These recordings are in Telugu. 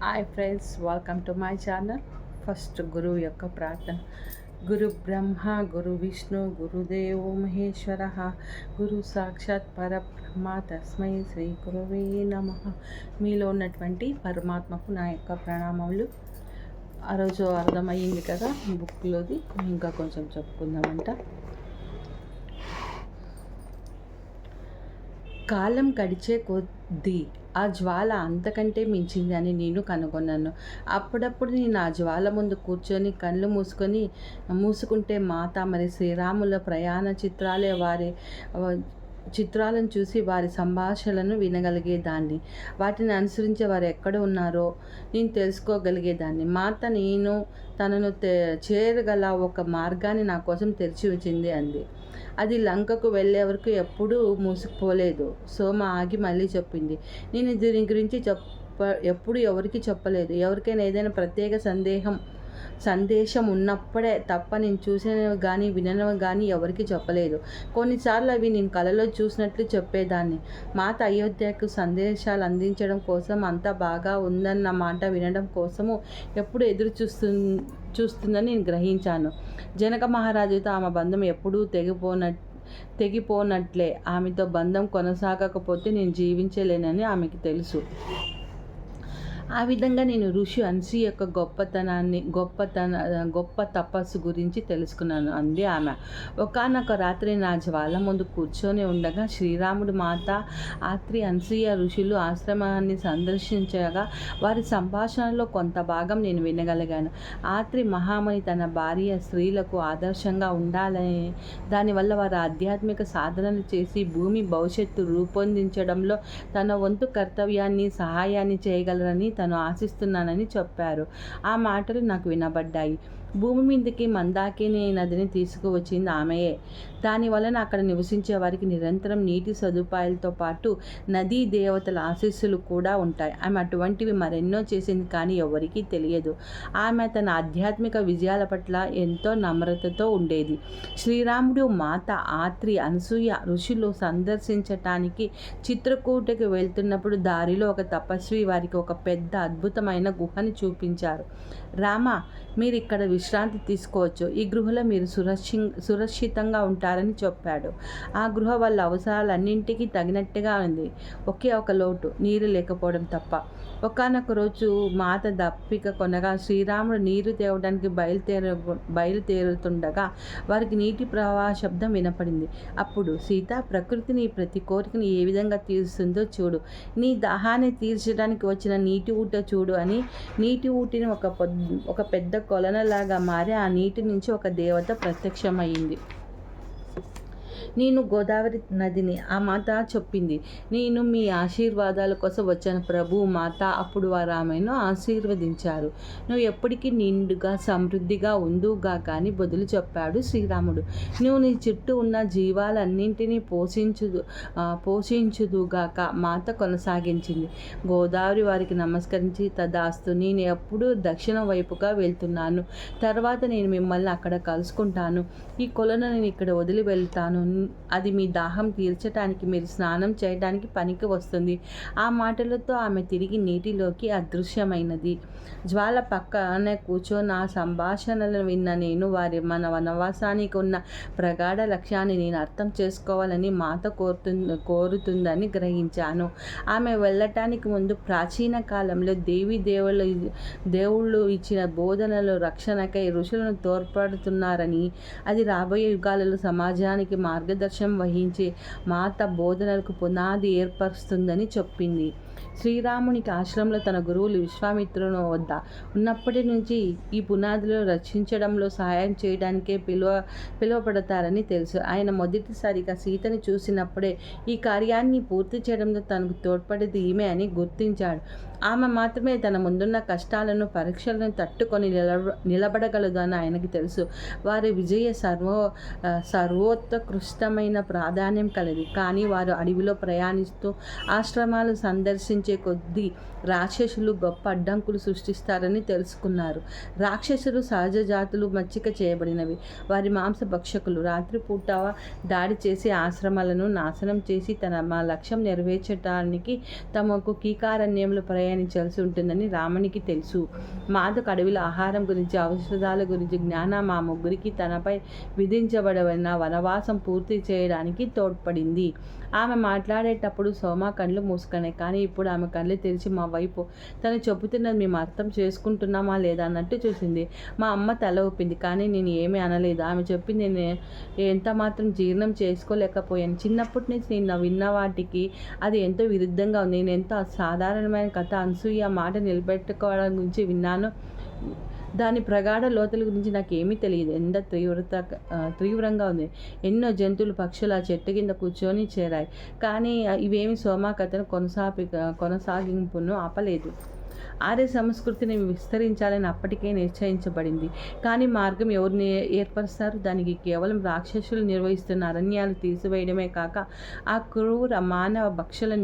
Hi friends, welcome to my channel. First గురువు యొక్క ప్రార్థన. గురు బ్రహ్మ గురు విష్ణు గురుదేవో మహేశ్వర గురు సాక్షాత్ పరబ్రహ్మ తస్మై శ్రీ గురువే నమః. మీలో ఉన్నటువంటి పరమాత్మకు నా యొక్క ప్రణామములు. ఆ రోజు అర్థమయ్యింది కదా బుక్లోది, ఇంకా కొంచెం చెప్పుకుందామంట. కాలం గడిచే కొద్దీ ఆ జ్వాల అంతకంటే మించింది అని నేను కనుగొన్నాను. అప్పుడప్పుడు నేను ఆ జ్వాల ముందు కూర్చొని కళ్ళు మూసుకుంటే మాత మరి శ్రీరాముల ప్రయాణ చిత్రాలను చూసి వారి సంభాషణలను వినగలిగేదాన్ని. వాటిని అనుసరించే వారు ఎక్కడ ఉన్నారో నేను తెలుసుకోగలిగేదాన్ని. మాత తనను చేరగల ఒక మార్గాన్ని నా కోసం తెరిచి ఉంచింది అంది. అది లంకకు వెళ్ళే వరకు ఎప్పుడూ మూసుకుపోలేదు. సోమ ఆగి మళ్ళీ చెప్పింది. నేను దీని గురించి ఎప్పుడు ఎవరికి చెప్పలేదు. ఎవరికైనా ఏదైనా ప్రత్యేక సందేశం ఉన్నప్పుడే తప్ప నేను చూసినవి కానీ వినవి కానీ ఎవరికి చెప్పలేదు. కొన్నిసార్లు అవి నేను కలలో చూసినట్లు చెప్పేదాన్ని. మాత అయోధ్యకు సందేశాలు అందించడం కోసం అంతా బాగా ఉందన్న మాట వినడం కోసము ఎప్పుడు ఎదురు చూస్తుందని నేను గ్రహించాను. జనక మహారాజుతో ఆమె బంధం ఎప్పుడూ తెగిపోనట్లే. ఆమెతో బంధం కొనసాగకపోతే నేను జీవించలేనని ఆమెకి తెలుసు. ఆ విధంగా నేను ఋషి అన్సి యొక్క గొప్ప తపస్సు గురించి తెలుసుకున్నాను అంది ఆమె. ఒకానొక రాత్రి నా జ్వాల ముందు కూర్చొని ఉండగా శ్రీరాముడు, మాత, ఆత్రి, అన్సూయ ఋషులు ఆశ్రమాన్ని సందర్శించగా వారి సంభాషణలో కొంత భాగం నేను వినగలిగాను. ఆత్రి మహాముని తన భార్య స్త్రీలకు ఆదర్శంగా ఉండాలని, దానివల్ల వారు ఆధ్యాత్మిక సాధనలు చేసి భూమి భవిష్యత్తు రూపొందించడంలో తన వంతు సహాయాన్ని చేయగలరని తను ఆశిస్తున్నానని చెప్పారు. ఆ మాటలు నాకు వినబడ్డాయి. భూమి మీదకి మందాకిని నదిని తీసుకువచ్చింది ఆమెయే. దానివలన అక్కడ నివసించే వారికి నిరంతరం నీటి సదుపాయాలతో పాటు నదీ దేవతల ఆశీస్సులు కూడా ఉంటాయి. ఆమె అటువంటివి మరెన్నో చేసింది, కానీ ఎవరికీ తెలియదు. ఆమె తన ఆధ్యాత్మిక విజయాల పట్ల ఎంతో నమ్రతతో ఉండేది. శ్రీరాముడు, మాత, ఆత్రి, అనసూయ ఋషులు సందర్శించటానికి చిత్రకూటకి వెళ్తున్నప్పుడు దారిలో ఒక తపస్వి వారికి ఒక పెద్ద అద్భుతమైన గుహని చూపించారు. రామ, మీరు ఇక్కడ విశ్రాంతి తీసుకోవచ్చు. ఈ గృహలో మీరు సురక్షితంగా ఉంటారని చెప్పాడు. ఆ గృహ వాళ్ళ అవసరాలన్నింటికీ తగినట్టుగా ఉంది. ఒకే ఒక లోటు, నీరు లేకపోవడం తప్ప. ఒకానొక రోజు మాత దప్పిక కొనగా శ్రీరాముడు నీరు తేవడానికి బయలుదేరుతుండగా వారికి నీటి ప్రవాహ శబ్దం వినపడింది. అప్పుడు సీత, ప్రకృతిని ప్రతి కోరికని ఏ విధంగా తీరుస్తుందో చూడు. నీ దాహాన్ని తీర్చడానికి వచ్చిన నీటి ఊట చూడు అని నీటి ఊటిని ఒక పెద్ద కొలనలాగా మారి ఆ నీటి నుంచి ఒక దేవత ప్రత్యక్షమైంది. నేను గోదావరి నదిని. ఆ మాత చెప్పింది. నేను మీ ఆశీర్వాదాల కోసం వచ్చాను ప్రభు. మాత అప్పుడు వారు ఆమెను ఆశీర్వదించారు. నువ్వు ఎప్పటికీ నిండుగా సమృద్ధిగా ఉందుగా కానీ బదులు చెప్పాడు శ్రీరాముడు. నువ్వు నీ చుట్టూ ఉన్న జీవాలన్నింటినీ పోషించుదుగాక మాత కొనసాగించింది. గోదావరి వారికి నమస్కరించి, తదాస్తు, నేను ఎప్పుడూ దక్షిణం వైపుగా వెళ్తున్నాను. తర్వాత నేను మిమ్మల్ని అక్కడ కలుసుకుంటాను. ఈ కొలను నేను ఇక్కడ వదిలి వెళ్తాను. అది మీ దాహం తీర్చడానికి, మీరు స్నానం చేయడానికి పనికి వస్తుంది. ఆ మాటలతో ఆమె తిరిగి నీటిలోకి అదృశ్యమైనది. జ్వాల పక్కనే కూర్చొని ఆ సంభాషణలను విన్న నేను మన వనవాసానికి ఉన్న ప్రగాఢ లక్ష్యాన్ని నేను అర్థం చేసుకోవాలని మాత కోరుతుందని గ్రహించాను. ఆమె వెళ్ళటానికి ముందు ప్రాచీన కాలంలో దేవుళ్ళు ఇచ్చిన బోధనలు రక్షణకై ఋషులను తోడ్పడుతున్నారని, అది రాబోయే యుగాలలో సమాజానికి మార్గదర్శనం వహించే మాత బోధనలకు పునాది ఏర్పరుస్తుందని చెప్పింది. శ్రీరామునికి ఆశ్రమంలో తన గురువులు విశ్వామిత్రుని వద్ద ఉన్నప్పటి నుంచి ఈ పునాదులు రక్షించడంలో సహాయం చేయడానికే పిలువపడతారని తెలుసు. ఆయన మొదటిసారిగా సీతని చూసినప్పుడే ఈ కార్యాన్ని పూర్తి చేయడంలో తనకు తోడ్పడేది ఈమె అని గుర్తించాడు. ఆమె మాత్రమే తన ముందున్న కష్టాలను, పరీక్షలను తట్టుకొని నిలబడగలదు అని ఆయనకి తెలుసు. వారి విజయ సర్వోత్కృష్టమైన ప్రాధాన్యం కలది. కానీ వారు అడవిలో ప్రయాణిస్తూ ఆశ్రమాలు సందర్శిస్తూ వికసించే కొద్దీ రాక్షసులు గొప్ప అడ్డంకులు సృష్టిస్తారని తెలుసుకున్నారు. రాక్షసులు సహజ జాతులు మచ్చిక చేయబడినవి. వారి మాంస భక్షకులు. రాత్రిపూట దాడి చేసి ఆశ్రమాలను నాశనం చేసి మా లక్ష్యం నెరవేర్చడానికి తమకు కీకారణ్యంలో ప్రయాణించాల్సి ఉంటుందని రామునికి తెలుసు. మాధకు అడవిలో ఆహారం గురించి, ఔషధాల గురించి జ్ఞానం మా ముగ్గురికి తనపై విధించబడిన వనవాసం పూర్తి చేయడానికి తోడ్పడింది. ఆమె మాట్లాడేటప్పుడు సోమ కళ్ళు మూసుకున్నాయి. కానీ ఇప్పుడు ఆమె కళ్ళు తెరిచి మా వైపు తను చెబుతున్నది మేము అర్థం చేసుకుంటున్నామా లేదా అన్నట్టు చూసింది. మా అమ్మ తల ఊపింది. కానీ నేను ఏమీ అనలేదు. ఆమె చెప్పింది నేను ఎంత మాత్రం జీర్ణం చేసుకోలేకపోయాను. చిన్నప్పటి నుంచి నేను విన్న వాటికి అది ఎంతో విరుద్ధంగా ఉంది. నేను ఎంతో సాధారణమైన కథ అనసూయ మాట నిలబెట్టుకోవడం గురించి విన్నాను. దాని ప్రగాఢ లోతుల గురించి నాకు ఏమీ తెలియదు. ఎంత తీవ్రంగా ఉంది. ఎన్నో జంతువులు, పక్షులు ఆ చెట్టు కింద కూర్చొని చేరాయి. కానీ ఇవేమి సోమ కథను కొనసాగింపును ఆపలేదు. ఆర్య సంస్కృతిని విస్తరించాలని అప్పటికే నిశ్చయించబడింది. కానీ మార్గం ఎవరిని ఏర్పరుస్తారు? దానికి కేవలం రాక్షసులు నిర్వహిస్తున్న అరణ్యాలు తీసివేయడమే కాక ఆ క్రూర మానవ భక్షలను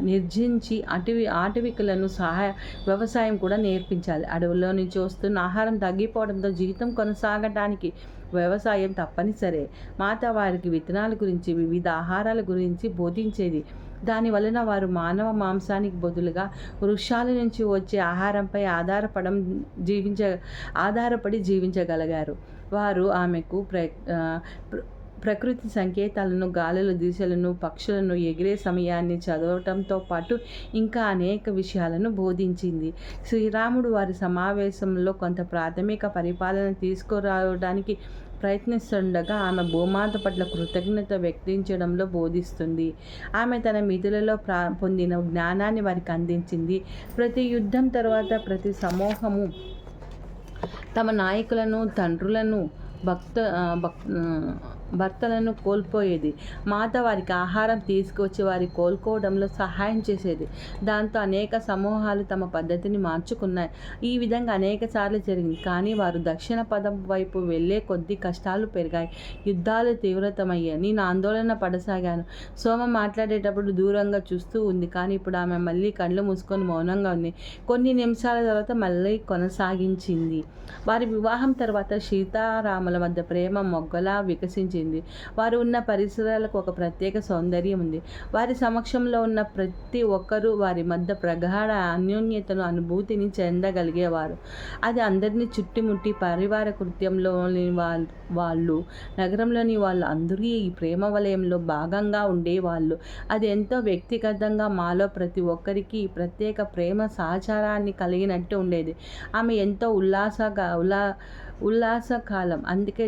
నిర్జించి ఆటవికులను వ్యవసాయం కూడా నేర్పించాలి. అడవుల్లో నుంచి వస్తున్న ఆహారం తగ్గిపోవడంతో జీవితం కొనసాగటానికి వ్యవసాయం తప్పనిసరే. మాత వారికి విత్తనాల గురించి, వివిధ ఆహారాల గురించి బోధించేది. దాని వలన వారు మానవ మాంసానికి బదులుగా వృక్షాల నుంచి వచ్చే ఆహారంపై ఆధారపడి జీవించగలిగారు. వారు ఆమెకు ప్రకృతి సంకేతాలను, గాలుల దిశలను, పక్షులను, ఎగిరే సమయాన్ని చదవటంతో పాటు ఇంకా అనేక విషయాలను బోధించింది. శ్రీరాముడు వారి సమావేశంలో కొంత ప్రాథమిక పరిపాలన తీసుకురావడానికి ప్రయత్నిస్తుండగా ఆమె భూమాత పట్ల కృతజ్ఞత వ్యక్తించడంలో బోధిస్తుంది. ఆమె తన మిథులలో పొందిన జ్ఞానాన్ని వారికి అందించింది. ప్రతి యుద్ధం తర్వాత ప్రతి సమూహము తమ నాయకులను, తండ్రులను, భర్తలను కోల్పోయేది. మాత వారికి ఆహారం తీసుకువచ్చి వారి కోలుకోవడంలో సహాయం చేసేది. దాంతో అనేక సమూహాలు తమ పద్ధతిని మార్చుకున్నాయి. ఈ విధంగా అనేక సార్లు జరిగింది. కానీ వారు దక్షిణ పదం వైపు వెళ్ళే కొద్దీ కష్టాలు పెరిగాయి, యుద్ధాలు తీవ్రతమయ్యాయి. నేను ఆందోళన పడసాగాను. సోమ మాట్లాడేటప్పుడు దూరంగా చూస్తూ ఉంది. కానీ ఇప్పుడు ఆమె మళ్ళీ కళ్ళు మూసుకొని మౌనంగా ఉంది. కొన్ని నిమిషాల తర్వాత మళ్ళీ కొనసాగించింది. వారి వివాహం తర్వాత సీతారాముల మధ్య ప్రేమ మొగ్గలా వికసించింది. వారు ఉన్న పరిసరాలకు ఒక ప్రత్యేక సౌందర్యం ఉంది. వారి సమక్షంలో ఉన్న ప్రతి ఒక్కరూ వారి మధ్య ప్రగాఢ అన్యోన్యతను, అనుభూతిని చెందగలిగేవారు. అది అందరినీ చుట్టుముట్టి పరివార కృత్యంలోని వాళ్ళు, నగరంలోని వాళ్ళు అందరూ ఈ ప్రేమ వలయంలో భాగంగా ఉండేవాళ్ళు. అది ఎంతో వ్యక్తిగతంగా మాలో ప్రతి ఒక్కరికి ప్రత్యేక ప్రేమ సహచారాన్ని కలిగినట్టు ఉండేది. ఆమె ఎంతో ఉల్లాసకాలం. అందుకే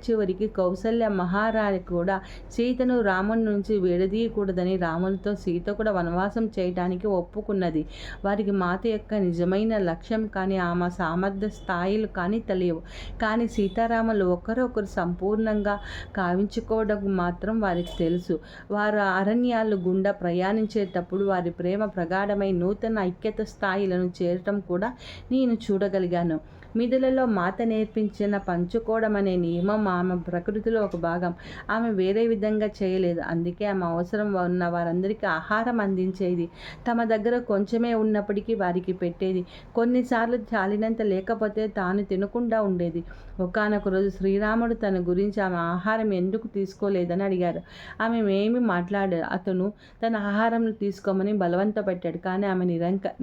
చివరికి కౌసల్య మహారాణి కూడా సీతను రాముని నుంచి విడదీయకూడదని రామునితో సీత కూడా వనవాసం చేయడానికి ఒప్పుకున్నది. వారికి మాత యొక్క నిజమైన లక్ష్యం కానీ ఆమె సామర్థ్య స్థాయిలు కానీ తెలియవు. కానీ సీతారాములు ఒకరొకరు సంపూర్ణంగా కావించుకోవడం మాత్రం వారికి తెలుసు. వారు అరణ్యాలు గుండా ప్రయాణించేటప్పుడు వారి ప్రేమ ప్రగాఢమై నూతన ఐక్యత స్థాయిలను చేరటం కూడా నేను చూడగలిగాను. మిథులలో మాత నేర్పించిన పంచుకోవడం అనే నియమం ఆమె ప్రకృతిలో ఒక భాగం. ఆమె వేరే విధంగా చేయలేదు. అందుకే ఆమె అవసరం ఉన్న వారందరికీ ఆహారం అందించేది. తమ దగ్గర కొంచెమే ఉన్నప్పటికీ వారికి పెట్టేది. కొన్నిసార్లు చాలినంత లేకపోతే తాను తినకుండా ఉండేది. ఒకానొక రోజు శ్రీరాముడు తన గురించి ఆమె ఆహారం ఎందుకు తీసుకోలేదని అడిగారు. ఆమె ఏమీ మాట్లాడారు. అతను తన ఆహారంను తీసుకోమని బలవంత పెట్టాడు. కానీ ఆమె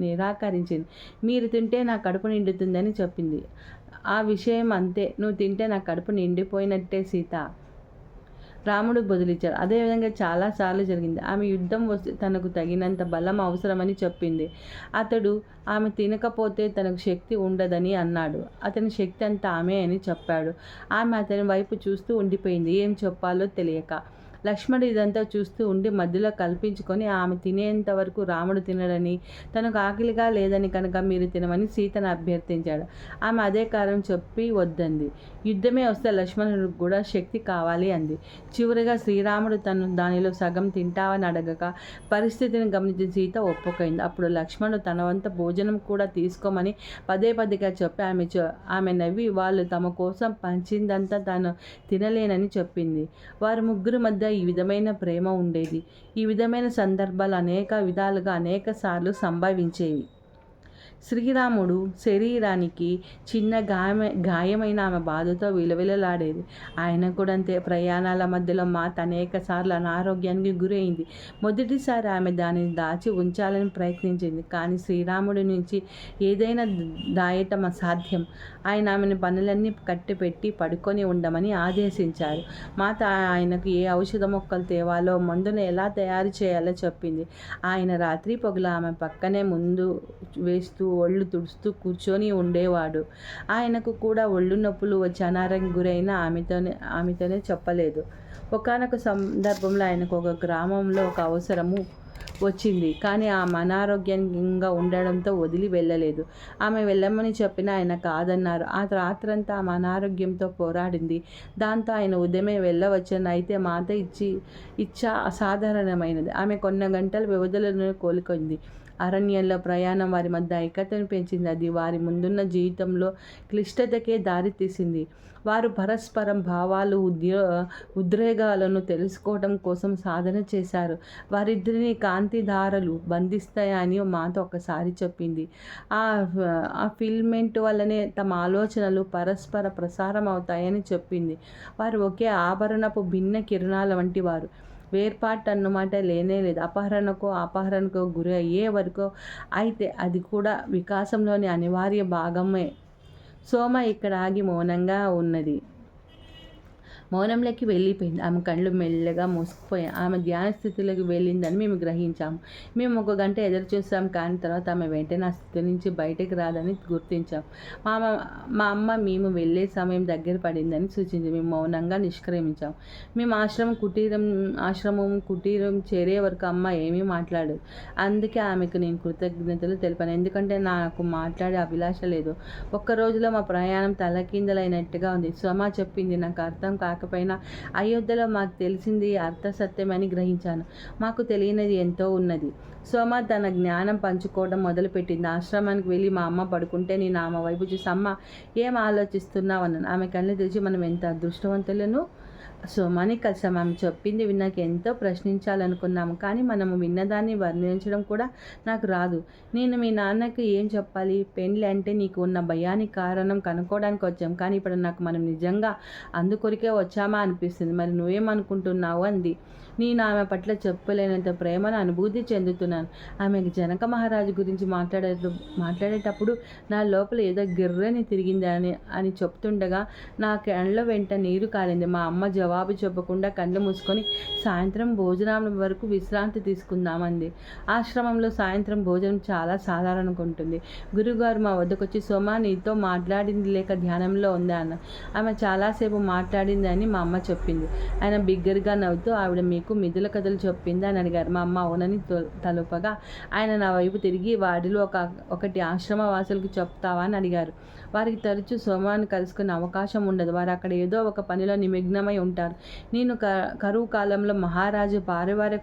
నిరాకరించింది. మీరు తింటే నా కడుపు నిండుతుందని చెప్పింది. ఆ విషయం అంతే. నువ్వు తింటే నా కడుపు నిండిపోయినట్టే సీత, రాముడు బదులిచ్చాడు. అదేవిధంగా చాలాసార్లు జరిగింది. ఆమె యుద్ధం వస్తే తనకు తగినంత బలం అవసరమని చెప్పింది. అతడు ఆమె తినకపోతే తనకు శక్తి ఉండదని అన్నాడు. అతని శక్తి అంతా ఆమె అని చెప్పాడు. ఆమె అతని వైపు చూస్తూ ఉండిపోయింది, ఏం చెప్పాలో తెలియక. లక్ష్మణుడు ఇదంతా చూస్తూ ఉండి మధ్యలో కల్పించుకొని ఆమె తినేంత వరకు రాముడు తినడని, తనకు ఆకలిగా లేదని కనుక మీరు తినమని సీతను అభ్యర్థించాడు. ఆమె అదే కారణం చెప్పి వద్దంది. యుద్ధమే వస్తే లక్ష్మణుడికి కూడా శక్తి కావాలి అంది. చివరిగా శ్రీరాముడు తను దానిలో సగం తింటావని అడగక పరిస్థితిని గమనించి సీత ఒప్పుకైంది. అప్పుడు లక్ష్మణుడు తన వంత భోజనం కూడా తీసుకోమని పదేగా చెప్పి ఆమె నవ్వి వాళ్ళు తమ కోసం పంచిందంతా తాను తినలేనని చెప్పింది. వారు ముగ్గురు మధ్య ఈ విధమైన ప్రేమ ఉండేది. ఈ విధమైన సందర్భాలు అనేక విధాలుగా అనేక సార్లు సంభవించేవి. శ్రీరాముడు శరీరానికి చిన్న గాయమైన ఆమె బాధతో విలవిలలాడేది. ఆయన కూడా అంతే. ప్రయాణాల మధ్యలో మాత అనేక సార్లు అనారోగ్యానికి గురైంది. మొదటిసారి ఆమె దానిని దాచి ఉంచాలని ప్రయత్నించింది. కానీ శ్రీరాముడి నుంచి ఏదైనా దాయటం అసాధ్యం. ఆయన ఆమెను పనులన్నీ కట్టిపెట్టి పడుకొని ఉండమని ఆదేశించారు. మాత ఆయనకు ఏ ఔషధ మొక్కలు తేవాలో, మందును ఎలా తయారు చేయాలో చెప్పింది. ఆయన రాత్రి పొగల ఆమె పక్కనే ముందు వేస్తూ ఒళ్ళు తుడుస్తూ కూర్చొని ఉండేవాడు. ఆయనకు కూడా ఒళ్ళు నొప్పులు వచ్చి అనారోగ్యానికి గురైన ఆమెతోనే చెప్పలేదు. ఒకానొక సందర్భంలో ఆయనకు ఒక గ్రామంలో ఒక అవసరము వచ్చింది. కానీ ఆమె అనారోగ్యంగా ఉండడంతో వదిలి వెళ్ళలేదు. ఆమె వెళ్ళమని చెప్పినా ఆయన కాదన్నారు. ఆ రాత్రంతా ఆమె అనారోగ్యంతో పోరాడింది. దాంతో ఆయన ఉదయమే వెళ్ళవచ్చని. అయితే మాత ఇచ్చ అసాధారణమైనది. ఆమె కొన్ని గంటల వ్యవధిలోనే కోలుకుంది. అరణ్యంలో ప్రయాణం వారి మధ్య ఐక్యతను పెంచింది. అది వారి ముందున్న జీవితంలో క్లిష్టతకే దారితీసింది. వారు పరస్పరం భావాలు, ఉద్రేగాలను తెలుసుకోవడం కోసం సాధన చేశారు. వారిద్దరిని కాంతిధారలు బంధిస్తాయని మాత ఒకసారి చెప్పింది. ఆ ఫిల్మెంట్ వల్లనే తమ ఆలోచనలు పరస్పర ప్రసారం అవుతాయని చెప్పింది. వారు ఒకే ఆభరణపు భిన్న కిరణాల వంటి వారు. వేర్పాటు అన్నమాట లేనేలేదు. అపహరణకు గురి అయ్యే వరకు అయితే అది కూడా వికాసంలోని అనివార్య భాగమే. సోమ ఇక్కడ ఆగి మౌనంగా ఉన్నది. మౌనంలోకి వెళ్ళిపోయింది. ఆమె కళ్ళు మెల్లగా మూసుకుపోయాయి. ఆమె ధ్యాన స్థితిలోకి వెళ్ళిందని మేము గ్రహించాము. మేము 1 గంట ఎదురు చూసాం. కానీ తర్వాత ఆమె వెంటనే ఆ స్థితి నుంచి బయటకు రాదని గుర్తించాం. మా అమ్మ మేము వెళ్ళే సమయం దగ్గర పడిందని సూచించింది. మేము మౌనంగా నిష్క్రమించాం. మేము ఆశ్రమం కుటీరం చేరే వరకు అమ్మ ఏమీ మాట్లాడదు. అందుకే ఆమెకు నేను కృతజ్ఞతలు తెలిపాను. ఎందుకంటే నాకు మాట్లాడే అభిలాష లేదు. ఒక్క రోజులో మా ప్రయాణం తలకిందలైనట్టుగా ఉంది. సుమ చెప్పింది. నాకు అర్థం కాకపోయినా అయోధ్యలో మాకు తెలిసింది అర్థ సత్యమని గ్రహించాను. మాకు తెలియనిది ఎంతో ఉన్నది. సోమ తన జ్ఞానం పంచుకోవడం మొదలుపెట్టింది. ఆశ్రమానికి వెళ్ళి మా అమ్మ పడుకుంటే నేను ఆమె వైపు చూసి, అమ్మ ఏం ఆలోచిస్తున్నావు అన్నాను. ఆమె కళ్ళు తెరిచి, మనం ఎంత అదృష్టవంతులను సోమాని కలిసాం. ఆమె చెప్పింది విన్నాక ఎంతో ప్రశ్నించాలనుకున్నాము. కానీ మనము విన్నదాన్ని వర్ణించడం కూడా నాకు రాదు. నేను మీ నాన్నకి ఏం చెప్పాలి? పెళ్ళి అంటే నీకు ఉన్న భయానికి కారణం కనుక్కోవడానికి వచ్చాం. కానీ ఇప్పుడు నాకు మనం నిజంగా అందుకొరికే వచ్చామా అనిపిస్తుంది. మరి నువ్వేమనుకుంటున్నావు అంది. నేను ఆమె పట్ల చెప్పలేనంత ప్రేమను అనుభూతి చెందుతున్నాను. ఆమెకు జనక మహారాజు గురించి మాట్లాడేటప్పుడు నా లోపల ఏదో గిర్రని తిరిగింది అని చెప్తుండగా నా కళ్ళ వెంట నీరు కారింది. మా అమ్మ జవాబు చెప్పకుండా కళ్ళు మూసుకొని సాయంత్రం భోజనం వరకు విశ్రాంతి తీసుకుందామంది. ఆశ్రమంలో సాయంత్రం భోజనం చాలా సాధారణంగా ఉంటుంది. గురుగారు మా వద్దకు వచ్చి, సోమ నీతో మాట్లాడింది లేక ధ్యానంలో ఉందా అన్న. ఆమె చాలాసేపు మాట్లాడింది అని మా అమ్మ చెప్పింది. ఆయన బిగ్గరగా నవ్వుతూ, ఆవిడ మీకు మిథుల కథలు చెప్పింది అని అడిగారు. మా అమ్మ అవునని తలుపగా ఆయన నా వైపు తిరిగి, వాటిలో ఒకటి ఆశ్రమవాసులకు చెప్తావా అని అడిగారు. వారికి తరచూ సోమాన్ని కలుసుకునే అవకాశం ఉండదు. వారు అక్కడ ఏదో ఒక పనిలో నిమగ్నమై ఉంటారు. నేను కరువు కాలంలో మహారాజు పారివారిక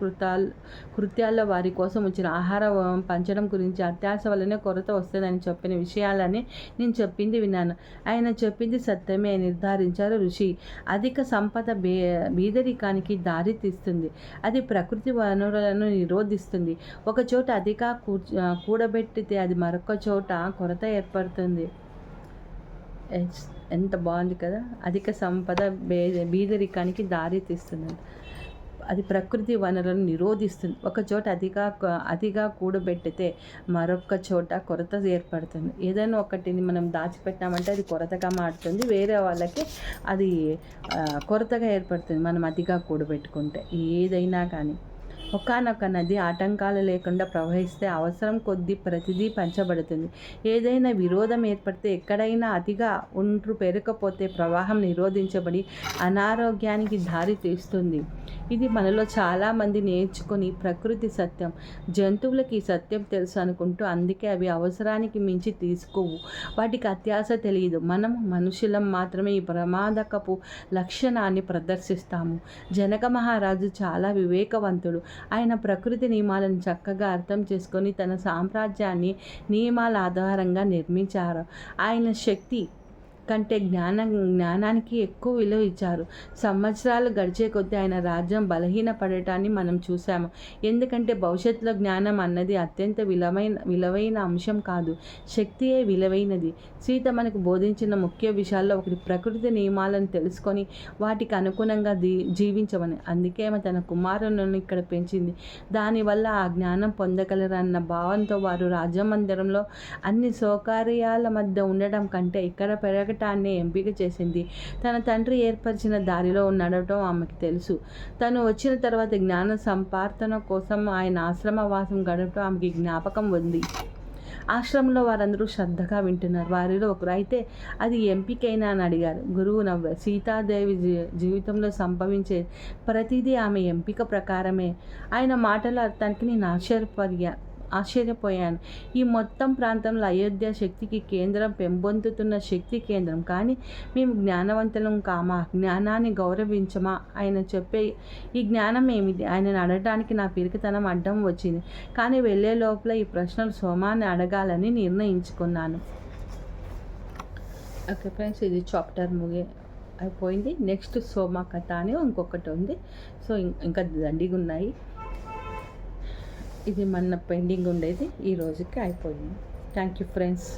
కృత్యాల్లో వారి కోసం వచ్చిన ఆహారం పంచడం గురించి అత్యాశ వల్లనే కొరత వస్తుందని చెప్పిన విషయాలని నేను చెప్పింది విన్నాను. ఆయన చెప్పింది సత్యమే నిర్ధారించారు ఋషి. అధిక సంపద బీదరికానికి దారి తీస్తుంది. అది ప్రకృతి వనరులను నిరోధిస్తుంది. ఒక చోట అధిక కూడబెట్టితే అది మరొక చోట కొరత ఏర్పడుతుంది. ఎంత బాగుంది కదా! అధిక సంపద బీదరికానికి దారి తీస్తుంది. అది ప్రకృతి వనరులను నిరోధిస్తుంది. ఒక చోట అతిగా కూడబెట్టితే మరొక చోట కొరత ఏర్పడుతుంది. ఏదైనా ఒకటిని మనం దాచిపెట్టామంటే అది కొరతగా మారుతుంది. వేరే వాళ్ళకి అది కొరతగా ఏర్పడుతుంది మనం అతిగా కూడబెట్టుకుంటే. ఏదైనా కానీ ఒకానొక నది ఆటంకాలు లేకుండా ప్రవహిస్తే అవసరం కొద్దీ ప్రతిదీ పంచబడుతుంది. ఏదైనా విరోధం ఏర్పడితే, ఎక్కడైనా అతిగా ఒండ్రు పెరగకపోతే ప్రవాహం నిరోధించబడి అనారోగ్యానికి దారి తీస్తుంది. ఇది మనలో చాలామంది నేర్చుకొని ప్రకృతి సత్యం, జంతువులకి ఈ సత్యం తెలుసు అనుకుంటూ అందుకే అవి అవసరానికి మించి తీసుకోవు. వాటికి అత్యాశ తెలియదు. మనం మనుషులం మాత్రమే ఈ ప్రమాదకపు లక్షణాన్ని ప్రదర్శిస్తాము. జనక మహారాజు చాలా వివేకవంతుడు. ఆయన ప్రకృతి నియమాలను చక్కగా అర్థం చేసుకొని తన సామ్రాజ్యాన్ని నియమాల ఆధారంగా నిర్మించారు. ఆయన శక్తి కంటే జ్ఞానానికి ఎక్కువ విలువ ఇచ్చారు. సంవత్సరాలు గడిచే కొద్దీ ఆయన రాజ్యం బలహీనపడటాన్ని మనం చూసాము. ఎందుకంటే భవిష్యత్తులో జ్ఞానం అన్నది అత్యంత విలువైన అంశం కాదు, శక్తియే విలువైనది. సీత మనకు బోధించిన ముఖ్య విషయాల్లో ఒకటి ప్రకృతి నియమాలను తెలుసుకొని వాటికి అనుగుణంగా జీవించమని. అందుకే ఆమె తన కుమారులను ఇక్కడ పెంచింది. దానివల్ల ఆ జ్ఞానం పొందగలరన్న భావంతో వారు రాజమందిరంలో అన్ని సౌకర్యాల మధ్య ఉండటం కంటే ఇక్కడ పెరగటాన్ని ఎంపిక చేసింది. తన తండ్రి ఏర్పరిచిన దారిలో నడవటం ఆమెకు తెలుసు. తను వచ్చిన తర్వాత జ్ఞాన సంపార్జన కోసం ఆయన ఆశ్రమవాసం గడపడం ఆమెకి జ్ఞాపకం ఉంది. ఆశ్రమంలో వారందరూ శ్రద్ధగా వింటున్నారు. వారిలో ఒకరు అయితే అది ఎంపికైనా అని అడిగారు. గురువు నవ్వారు. సీతాదేవి జీవితంలో సంభవించే ప్రతిదీ ఆమె ఎంపిక ప్రకారమే. ఆయన మాటల అర్థానికి నేను ఆశ్చర్యపోయాను. ఈ మొత్తం ప్రాంతంలో అయోధ్య శక్తికి కేంద్రం, పెంపొందుతున్న శక్తి కేంద్రం. కానీ మేము జ్ఞానవంతులం కామా, జ్ఞానాన్ని గౌరవించమా? ఆయన చెప్పే ఈ జ్ఞానం ఏమిటి? ఆయనను అడగడానికి నా పిరికితనం అడ్డం వచ్చింది. కానీ వెళ్ళే లోపల ఈ ప్రశ్నలు సోమాన్ని అడగాలని నిర్ణయించుకున్నాను. ఓకే ఫ్రెండ్స్, ఇది చాప్టర్ అయిపోయింది. నెక్స్ట్ సోమా కథ అని ఇంకొకటి ఉంది. సో ఇంకా దండిగా ఉన్నాయి. ఇది మన పెండింగ్ ఉండేది ఈ రోజుకి అయిపోయింది. Thank you friends.